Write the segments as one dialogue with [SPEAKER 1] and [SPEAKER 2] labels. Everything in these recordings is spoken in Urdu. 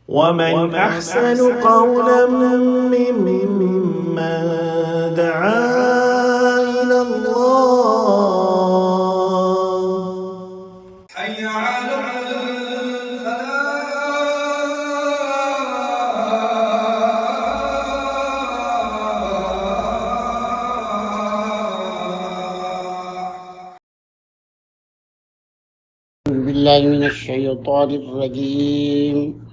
[SPEAKER 1] ومن أحسن قولا ممن دعا إلى الله.
[SPEAKER 2] حي على
[SPEAKER 3] بالله من الشيطان الرجيم.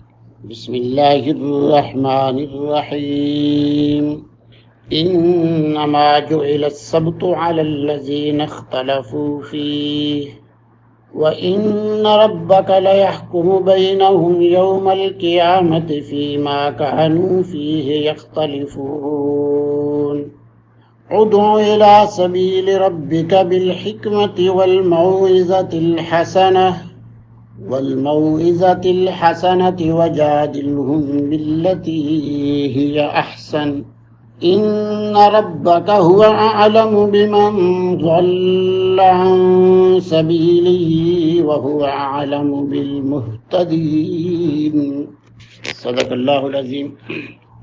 [SPEAKER 3] بسم الله الرحمن الرحيم. إنما جعل السبت على الذين اختلفوا فيه وإن ربك ليحكم بينهم يوم القيامة فيما كانوا فيه يختلفون. ادع إلى سبيل ربك بالحكمة والموعظة الحسنة وجادلهم بالتي هي أحسن إن ربك هو أعلم بمن ضل عن سبيله وهو أعلم بالمهتدين. صدق اللہ العظیم.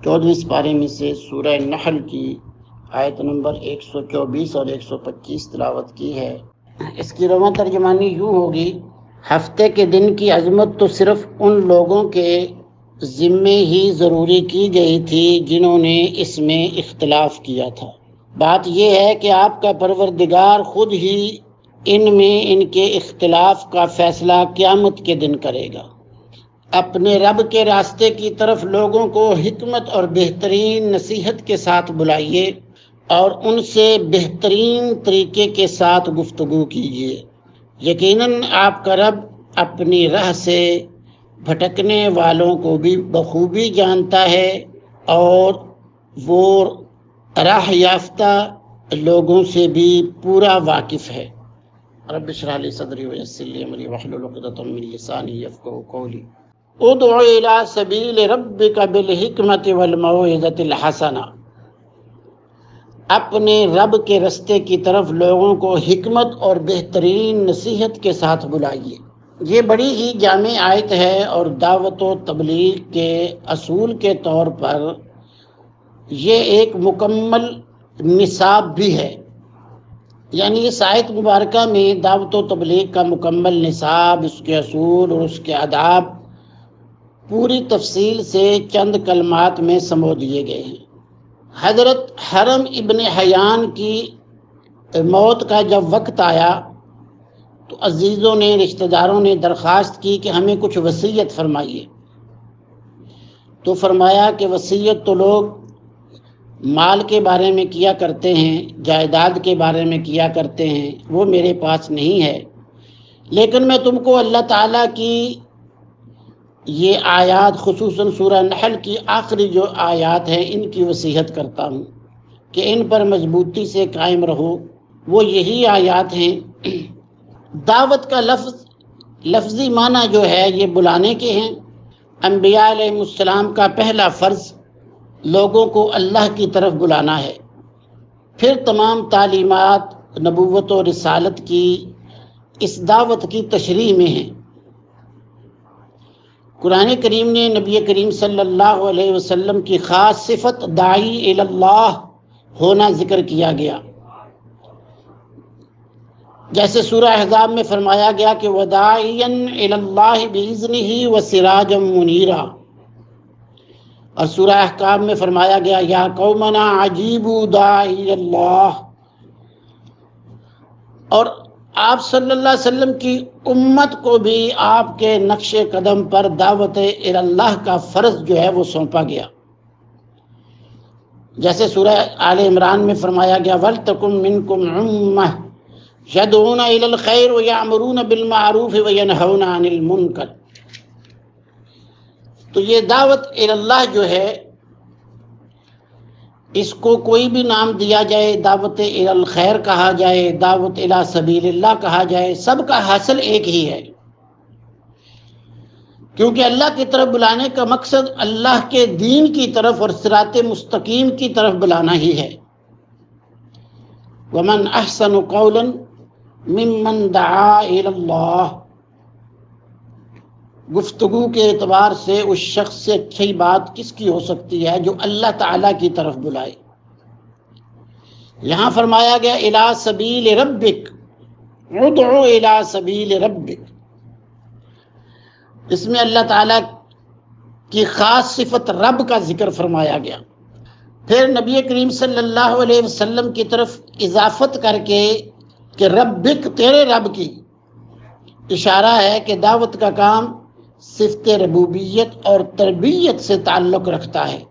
[SPEAKER 3] 14ویں پارے میں سے سورہ نحل کی آیت نمبر 124 اور 125 تلاوت کی ہے. اس کی رواں ترجمانی یوں ہوگی: ہفتے کے دن کی عظمت تو صرف ان لوگوں کے ذمے ہی ضروری کی گئی تھی جنہوں نے اس میں اختلاف کیا تھا. بات یہ ہے کہ آپ کا پروردگار خود ہی ان میں ان کے اختلاف کا فیصلہ قیامت کے دن کرے گا. اپنے رب کے راستے کی طرف لوگوں کو حکمت اور بہترین نصیحت کے ساتھ بلائیے اور ان سے بہترین طریقے کے ساتھ گفتگو کیجیے. یقیناً آپ کا رب اپنی راہ سے بھٹکنے والوں کو بھی بخوبی جانتا ہے اور وہ راہ یافتہ لوگوں سے بھی پورا واقف ہے. رب اشرح لی صدری ویسر لی امری واحلل عقدۃ من لسانی یفقهوا قولی. ادع الی سبیل ربک بالحکمۃ والموعظۃ الحسنہ. اپنے رب کے رستے کی طرف لوگوں کو حکمت اور بہترین نصیحت کے ساتھ بلائیے. یہ بڑی ہی جامع آیت ہے اور دعوت و تبلیغ کے اصول کے طور پر یہ ایک مکمل نصاب بھی ہے. یعنی اس آیت مبارکہ میں دعوت و تبلیغ کا مکمل نصاب، اس کے اصول اور اس کے آداب پوری تفصیل سے چند کلمات میں سمو دیے گئے ہیں. حضرت حرم ابن حیان کی موت کا جب وقت آیا تو عزیزوں نے، رشتہ داروں نے درخواست کی کہ ہمیں کچھ وصیت فرمائیے. تو فرمایا کہ وصیت تو لوگ مال کے بارے میں کیا کرتے ہیں، جائیداد کے بارے میں کیا کرتے ہیں، وہ میرے پاس نہیں ہے، لیکن میں تم کو اللہ تعالیٰ کی یہ آیات، خصوصاً سورہ نحل کی آخری جو آیات ہیں، ان کی وصیت کرتا ہوں کہ ان پر مضبوطی سے قائم رہو. وہ یہی آیات ہیں. دعوت کا لفظی معنی جو ہے یہ بلانے کے ہیں. انبیاء علیہ السلام کا پہلا فرض لوگوں کو اللہ کی طرف بلانا ہے. پھر تمام تعلیمات نبوت و رسالت کی اس دعوت کی تشریح میں ہیں. قرآن کریم نے نبی کریم صلی اللہ علیہ وسلم کی خاص صفت داعی الی اللہ ہونا ذکر کیا گیا. جیسے سورہ احزاب میں فرمایا گیا کہ وداعیا الی اللہ باذنہ وسراجا منیرا، اور سورہ احقاف میں فرمایا گیا یا قومنا عجیبوا داعی اللہ. اور آپ صلی اللہ علیہ وسلم کی امت کو بھی آپ کے نقش قدم پر دعوت اللہ کا فرض جو ہے وہ سونپا گیا. جیسے سورہ آل عمران میں فرمایا گیا وَلْتَكُن مِّنكُمْ أُمَّةٌ يَدْعُونَ إِلَى الْخَيْرِ وَيَأْمُرُونَ بِالْمَعْرُوفِ وَيَنْهَوْنَ عَنِ الْمُنكَرِ. تو یہ دعوت اللہ جو ہے، اس کو کوئی بھی نام دیا جائے، دعوت الخیر کہا جائے، دعوت الی سبیل اللہ کہا جائے، سب کا حاصل ایک ہی ہے. کیونکہ اللہ کی طرف بلانے کا مقصد اللہ کے دین کی طرف اور صراط مستقیم کی طرف بلانا ہی ہے. وَمَنْ أَحْسَنُ قَوْلًا مِمَّنْ دَعَا إِلَى اللَّهِ. گفتگو کے اعتبار سے اس شخص سے اچھی بات کس کی ہو سکتی ہے جو اللہ تعالیٰ کی طرف بلائے. یہاں فرمایا گیا الی سبیل ربک، ادعو الی سبیل ربک. اس میں اللہ تعالیٰ کی خاص صفت رب کا ذکر فرمایا گیا. پھر نبی کریم صلی اللہ علیہ وسلم کی طرف اضافت کر کے کہ ربک، تیرے رب کی، اشارہ ہے کہ دعوت کا کام صفت ربوبیت اور تربیت سے تعلق رکھتا ہے.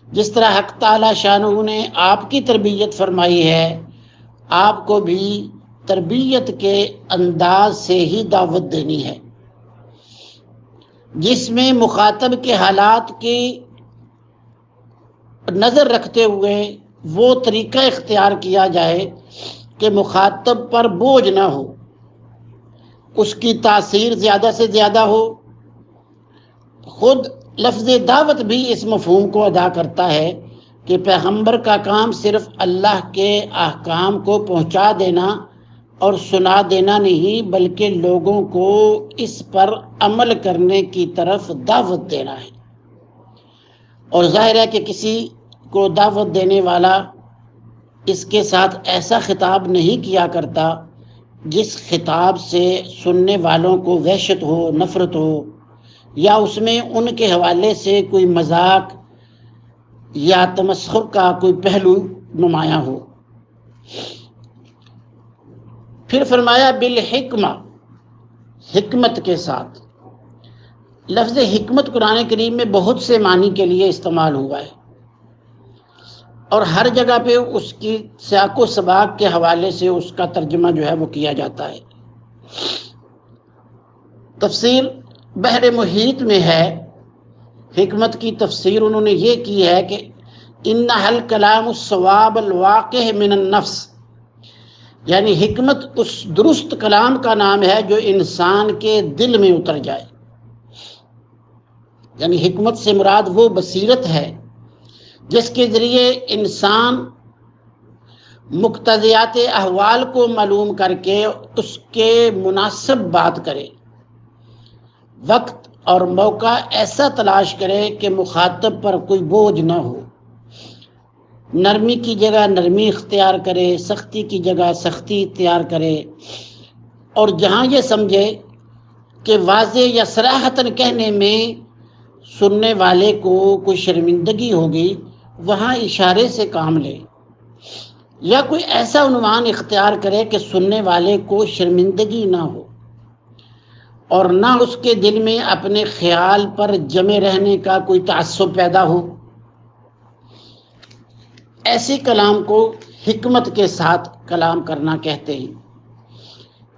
[SPEAKER 3] جس طرح حق تعالی شانہ نے آپ کی تربیت فرمائی ہے، آپ کو بھی تربیت کے انداز سے ہی دعوت دینی ہے، جس میں مخاطب کے حالات کی نظر رکھتے ہوئے وہ طریقہ اختیار کیا جائے کہ مخاطب پر بوجھ نہ ہو، اس کی تاثیر زیادہ سے زیادہ ہو. خود لفظ دعوت بھی اس مفہوم کو ادا کرتا ہے کہ پیغمبر کا کام صرف اللہ کے احکام کو پہنچا دینا اور سنا دینا نہیں، بلکہ لوگوں کو اس پر عمل کرنے کی طرف دعوت دینا ہے. اور ظاہر ہے کہ کسی کو دعوت دینے والا اس کے ساتھ ایسا خطاب نہیں کیا کرتا جس خطاب سے سننے والوں کو وحشت ہو، نفرت ہو، یا اس میں ان کے حوالے سے کوئی مذاق یا تمسخر کا کوئی پہلو نمایاں ہو. پھر فرمایا بالحکمہ، حکمت کے ساتھ. لفظ حکمت قرآن کریم میں بہت سے معنی کے لیے استعمال ہوا ہے اور ہر جگہ پہ اس کی سیاق و سباق کے حوالے سے اس کا ترجمہ جو ہے وہ کیا جاتا ہے. تفسیر بحر محیط میں ہے، حکمت کی تفسیر انہوں نے یہ کی ہے کہ انھا الکلام الصواب الواقع من النفس، یعنی حکمت اس درست کلام کا نام ہے جو انسان کے دل میں اتر جائے. یعنی حکمت سے مراد وہ بصیرت ہے جس کے ذریعے انسان مقتضیات احوال کو معلوم کر کے اس کے مناسب بات کرے، وقت اور موقع ایسا تلاش کرے کہ مخاطب پر کوئی بوجھ نہ ہو، نرمی کی جگہ نرمی اختیار کرے، سختی کی جگہ سختی اختیار کرے، اور جہاں یہ سمجھے کہ واضح یا صراحتاً کہنے میں سننے والے کو کوئی شرمندگی ہوگی وہاں اشارے سے کام لے، یا کوئی ایسا عنوان اختیار کرے کہ سننے والے کو شرمندگی نہ ہو اور نہ اس کے دل میں اپنے خیال پر جمے رہنے کا کوئی تعصب پیدا ہو. ایسی کلام کو حکمت کے ساتھ کلام کرنا کہتے ہیں.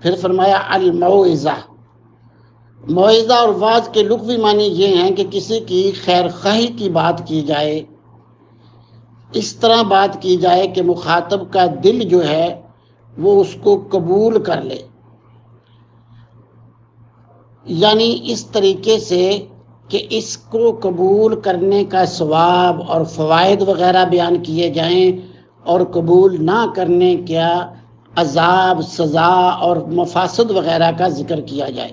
[SPEAKER 3] پھر فرمایا الموعظہ. موعظہ اور واعظ کے لغوی معنی یہ ہیں کہ کسی کی خیر خواہی کی بات کی جائے، اس طرح بات کی جائے کہ مخاطب کا دل جو ہے وہ اس کو قبول کر لے، یعنی اس طریقے سے کہ اس کو قبول کرنے کا ثواب اور فوائد وغیرہ بیان کیے جائیں اور قبول نہ کرنے کا عذاب، سزا اور مفاسد وغیرہ کا ذکر کیا جائے.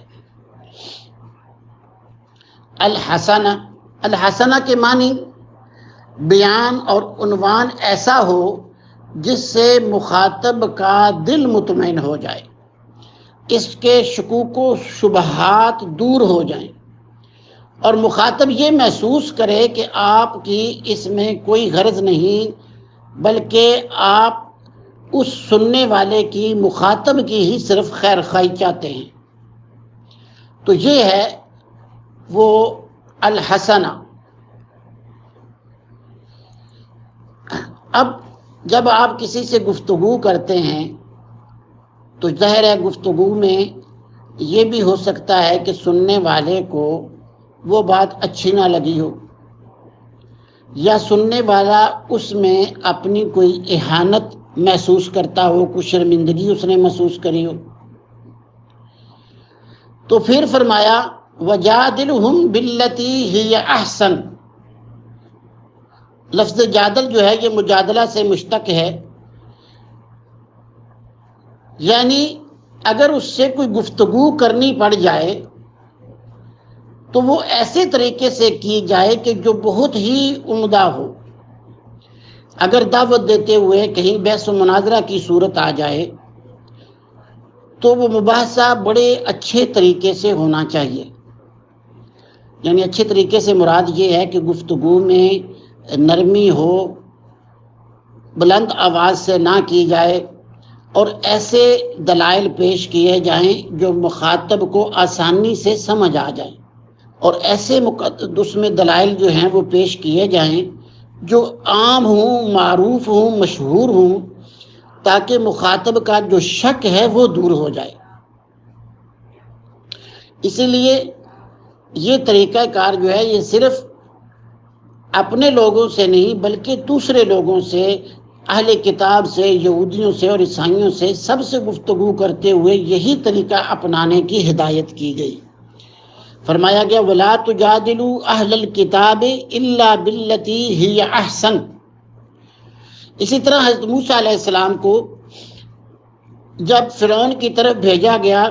[SPEAKER 3] الحسنہ. الحسنہ کے معنی بیان اور عنوان ایسا ہو جس سے مخاطب کا دل مطمئن ہو جائے، اس کے شکوک و شبہات دور ہو جائیں اور مخاطب یہ محسوس کرے کہ آپ کی اس میں کوئی غرض نہیں بلکہ آپ اس سننے والے کی، مخاطب کی ہی صرف خیر خواہی چاہتے ہیں. تو یہ ہے وہ الحسنہ. اب جب آپ کسی سے گفتگو کرتے ہیں تو ظاہر ہے گفتگو میں یہ بھی ہو سکتا ہے کہ سننے والے کو وہ بات اچھی نہ لگی ہو، یا سننے والا اس میں اپنی کوئی اہانت محسوس کرتا ہو، کوئی شرمندگی اس نے محسوس کری ہو. تو پھر فرمایا وَجَادِلْهُمْ بِالَّتِي هِيَ أَحْسَنُ. لفظ جادل جو ہے یہ مجادلہ سے مشتق ہے، یعنی اگر اس سے کوئی گفتگو کرنی پڑ جائے تو وہ ایسے طریقے سے کی جائے کہ جو بہت ہی عمدہ ہو۔ اگر دعوت دیتے ہوئے کہیں بحث و مناظرہ کی صورت آ جائے تو وہ مباحثہ بڑے اچھے طریقے سے ہونا چاہیے۔ یعنی اچھے طریقے سے مراد یہ ہے کہ گفتگو میں نرمی ہو، بلند آواز سے نہ کی جائے، اور ایسے دلائل پیش کیے جائیں جو مخاطب کو آسانی سے سمجھ آ جائیں، اور ایسے اس میں دلائل جو ہیں وہ پیش کیے جائیں جو عام ہوں، معروف ہوں، مشہور ہوں، تاکہ مخاطب کا جو شک ہے وہ دور ہو جائے۔ اسی لیے یہ طریقہ کار جو ہے یہ صرف اپنے لوگوں سے نہیں بلکہ دوسرے لوگوں سے، اہل کتاب سے، یہودیوں سے اور عیسائیوں سے، سب سے گفتگو کرتے ہوئے یہی طریقہ اپنانے کی ہدایت کی گئی۔ فرمایا گیا وَلَا تُجَادِلُوا أَهْلَ الْكِتَابِ إِلَّا بِالَّتِي هِيَ أَحْسَنُ۔ اسی طرح حضرت موسیٰ علیہ السلام کو جب فرعون کی طرف بھیجا گیا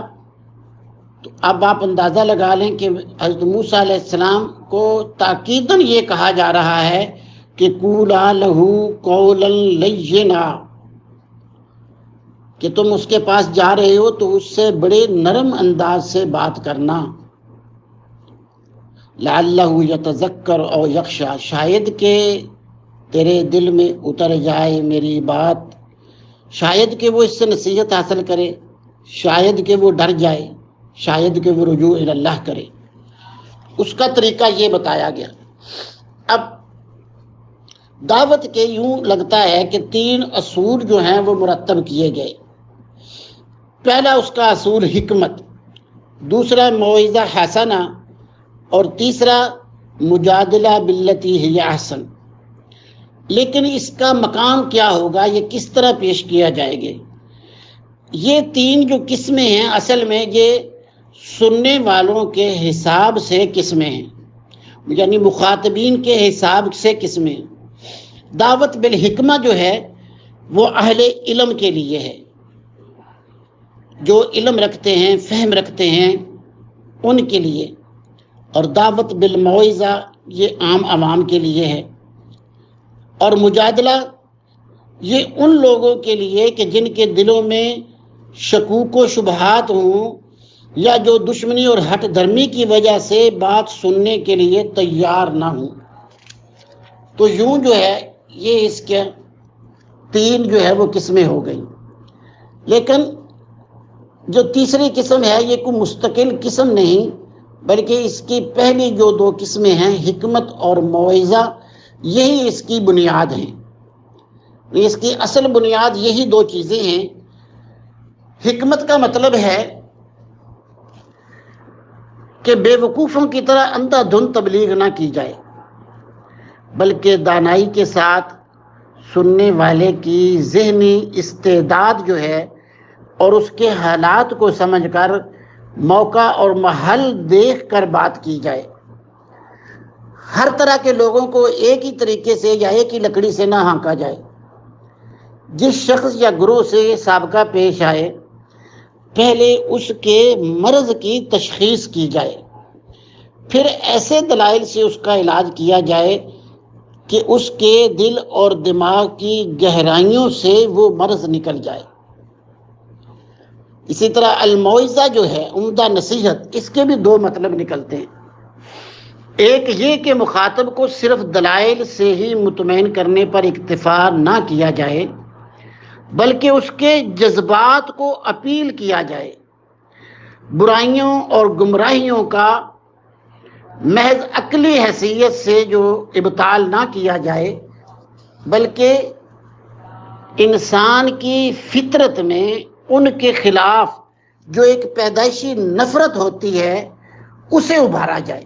[SPEAKER 3] تو اب آپ اندازہ لگا لیں کہ حضرت موسیٰ علیہ السلام کو تاکیداً یہ کہا جا رہا ہے کہ قُولَا لَهُ قَوْلًا لَيِّنًا، کہ تم اس کے پاس جا رہے ہو تو اس سے بڑے نرم انداز سے بات کرنا، لعلہ یتذکر او یخشی، شاید کہ تیرے دل میں اتر جائے میری بات، شاید کہ وہ اس سے نصیحت حاصل کرے، شاید کہ وہ ڈر جائے، شاید کہ وہ رجوع الی اللہ کرے۔ اس کا طریقہ یہ بتایا گیا۔ اب دعوت کے یوں لگتا ہے کہ 3 اصول جو ہیں وہ مرتب کیے گئے۔ پہلا اس کا اصول حکمت، دوسرا موعظہ حسنہ، اور تیسرا مجادلہ باللتی ہی احسن۔ لیکن اس کا مقام کیا ہوگا، یہ کس طرح پیش کیا جائے گا؟ یہ 3 جو قسمیں ہیں اصل میں یہ سننے والوں کے حساب سے قسمیں ہیں، یعنی مخاطبین کے حساب سے قسمیں ہیں۔ دعوت بالحکمہ جو ہے وہ اہل علم کے لیے ہے، جو علم رکھتے ہیں، فہم رکھتے ہیں، ان کے لیے، اور دعوت بالموعظہ یہ عام عوام کے لیے ہے، اور مجادلہ یہ ان لوگوں کے لیے کہ جن کے دلوں میں شکوک و شبہات ہوں، یا جو دشمنی اور ہٹ دھرمی کی وجہ سے بات سننے کے لیے تیار نہ ہوں۔ تو یوں جو ہے یہ اس کے 3 جو ہے وہ قسمیں ہو گئیں۔ لیکن جو تیسری قسم ہے یہ کوئی مستقل قسم نہیں، بلکہ اس کی پہلی جو 2 قسمیں ہیں حکمت اور موعظہ، یہی اس کی بنیاد ہیں۔ اس کی اصل بنیاد یہی 2 چیزیں ہیں۔ حکمت کا مطلب ہے کہ بے وقوفوں کی طرح اندھا دھند تبلیغ نہ کی جائے، بلکہ دانائی کے ساتھ سننے والے کی ذہنی استعداد جو ہے اور اس کے حالات کو سمجھ کر موقع اور محل دیکھ کر بات کی جائے۔ ہر طرح کے لوگوں کو ایک ہی طریقے سے یا ایک ہی لکڑی سے نہ ہانکا جائے۔ جس شخص یا گروہ سے یہ سابقہ پیش آئے پہلے اس کے مرض کی تشخیص کی جائے، پھر ایسے دلائل سے اس کا علاج کیا جائے کہ اس کے دل اور دماغ کی گہرائیوں سے وہ مرض نکل جائے۔ اسی طرح الموعظہ جو ہے عمدہ نصیحت، اس کے بھی 2 مطلب نکلتے ہیں۔ ایک یہ کہ مخاطب کو صرف دلائل سے ہی مطمئن کرنے پر اکتفا نہ کیا جائے، بلکہ اس کے جذبات کو اپیل کیا جائے، برائیوں اور گمراہیوں کا محض عقلی حیثیت سے جو ابطال نہ کیا جائے، بلکہ انسان کی فطرت میں ان کے خلاف جو ایک پیدائشی نفرت ہوتی ہے اسے ابھارا جائے،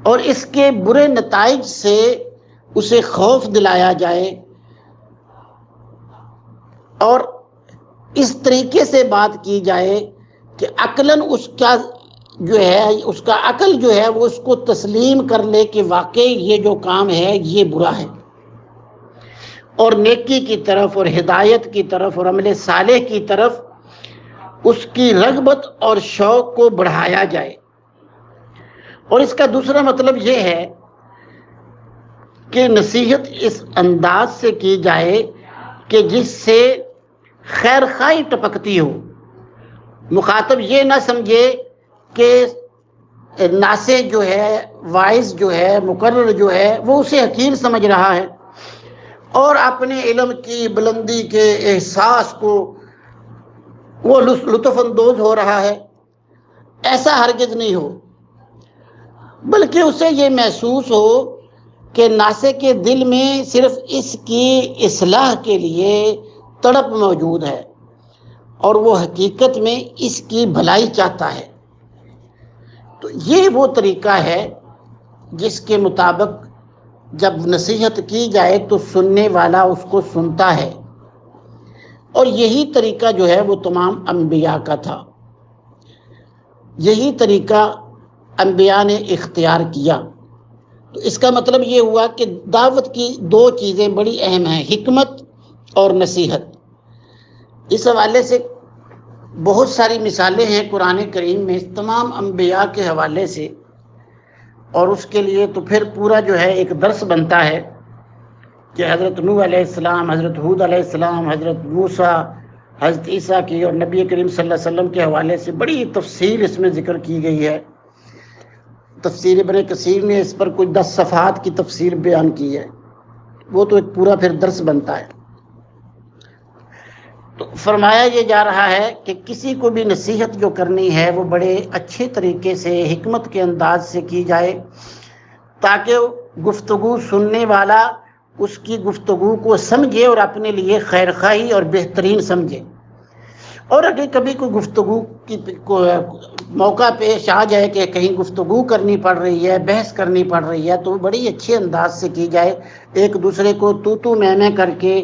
[SPEAKER 3] اور اس کے برے نتائج سے اسے خوف دلایا جائے، اور اس طریقے سے بات کی جائے کہ عقلاً اس کا جو ہے اس کا عقل جو ہے وہ اس کو تسلیم کر لے کہ واقعی یہ جو کام ہے یہ برا ہے، اور نیکی کی طرف اور ہدایت کی طرف اور عمل صالح کی طرف اس کی رغبت اور شوق کو بڑھایا جائے۔ اور اس کا دوسرا مطلب یہ ہے کہ نصیحت اس انداز سے کی جائے کہ جس سے خیر خواہی ٹپکتی ہو، مخاطب یہ نہ سمجھے کہ ناصح جو ہے، واعظ جو ہے، مقرر جو ہے، وہ اسے حقیر سمجھ رہا ہے اور اپنے علم کی بلندی کے احساس کو وہ لطف اندوز ہو رہا ہے۔ ایسا ہرگز نہیں ہو، بلکہ اسے یہ محسوس ہو کہ ناصح کے دل میں صرف اس کی اصلاح کے لیے تڑپ موجود ہے اور وہ حقیقت میں اس کی بھلائی چاہتا ہے۔ تو یہ وہ طریقہ ہے جس کے مطابق جب نصیحت کی جائے تو سننے والا اس کو سنتا ہے، اور یہی طریقہ جو ہے وہ تمام انبیاء کا تھا، یہی طریقہ انبیاء نے اختیار کیا۔ تو اس کا مطلب یہ ہوا کہ دعوت کی دو چیزیں بڑی اہم ہیں، حکمت اور نصیحت۔ اس حوالے سے بہت ساری مثالیں ہیں قرآن کریم میں تمام انبیاء کے حوالے سے، اور اس کے لیے تو پھر پورا جو ہے ایک درس بنتا ہے کہ حضرت نوح علیہ السلام، حضرت ہود علیہ السلام، حضرت موسیٰ، حضرت عیسیٰ کی اور نبی کریم صلی اللہ علیہ وسلم کے حوالے سے بڑی تفصیل اس میں ذکر کی گئی ہے۔ تفسیر ابن کثیر نے اس پر کوئی 10 صفحات کی تفسیر بیان کی ہے، وہ تو ایک پورا پھر درس بنتا ہے۔ تو فرمایا یہ جا رہا ہے کہ کسی کو بھی نصیحت جو کرنی ہے وہ بڑے اچھے طریقے سے حکمت کے انداز سے کی جائے، تاکہ گفتگو سننے والا اس کی گفتگو کو سمجھے اور اپنے لیے خیر خواہی اور بہترین سمجھے۔ اور اگر کبھی کوئی گفتگو کی موقع پیش آ جائے کہ کہیں گفتگو کرنی پڑ رہی ہے، بحث کرنی پڑ رہی ہے، تو وہ بڑی اچھے انداز سے کی جائے، ایک دوسرے کو تو میں کر کے،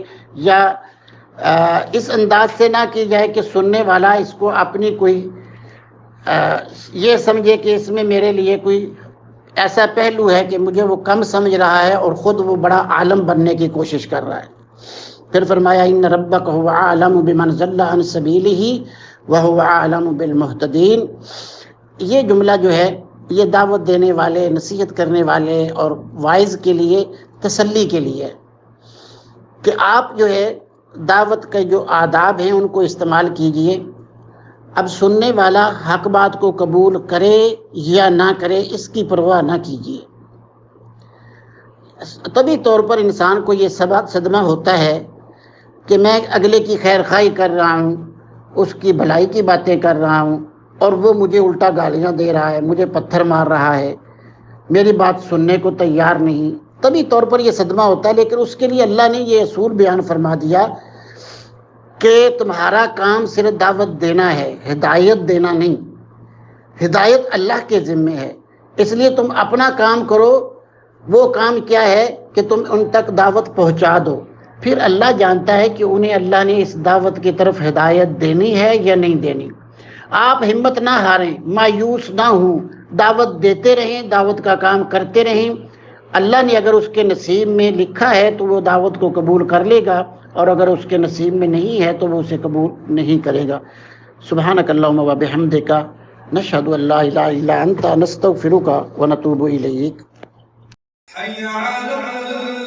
[SPEAKER 3] یا اس انداز سے نہ کی جائے کہ سننے والا اس کو اپنی کوئی یہ سمجھے کہ اس میں میرے لیے کوئی ایسا پہلو ہے کہ مجھے وہ کم سمجھ رہا ہے اور خود وہ بڑا عالم بننے کی کوشش کر رہا ہے۔ پھر فرمایا ان ربک هو اعلم بمن ضل عن سبیلہ وهو اعلم بالمہتدین۔ یہ جملہ جو ہے یہ دعوت دینے والے، نصیحت کرنے والے اور واعظ کے لیے تسلی کے لیے ہے کہ آپ جو ہے دعوت کے جو آداب ہیں ان کو استعمال کیجئے۔ اب سننے والا حق بات کو قبول کرے یا نہ کرے اس کی پرواہ نہ کیجیے۔ طبی طور پر انسان کو یہ صدمہ ہوتا ہے کہ میں اگلے کی خیر خواہی کر رہا ہوں، اس کی بھلائی کی باتیں کر رہا ہوں، اور وہ مجھے الٹا گالیاں دے رہا ہے، مجھے پتھر مار رہا ہے، میری بات سننے کو تیار نہیں۔ طبی طور پر یہ صدمہ ہوتا ہے، لیکن اس کے لیے اللہ نے یہ اصول بیان فرما دیا کہ تمہارا کام صرف دعوت دینا ہے، ہدایت دینا نہیں۔ ہدایت اللہ کے ذمے ہے، اس لیے تم اپنا کام کرو۔ وہ کام کیا ہے کہ تم ان تک دعوت پہنچا دو، پھر اللہ جانتا ہے کہ انہیں اللہ نے اس دعوت کی طرف ہدایت دینی ہے یا نہیں دینی۔ آپ ہمت نہ ہاریں، مایوس نہ ہوں، دعوت دیتے رہیں، دعوت کا کام کرتے رہیں۔ اللہ نے اگر اس کے نصیب میں لکھا ہے تو وہ دعوت کو قبول کر لے گا، اور اگر اس کے نصیب میں نہیں ہے تو وہ اسے قبول نہیں کرے گا۔ سبحانک اللہم و بحمدک، نشہد ان لا الہ الا انت، نستغفرک و نتوب الیک۔
[SPEAKER 1] حي على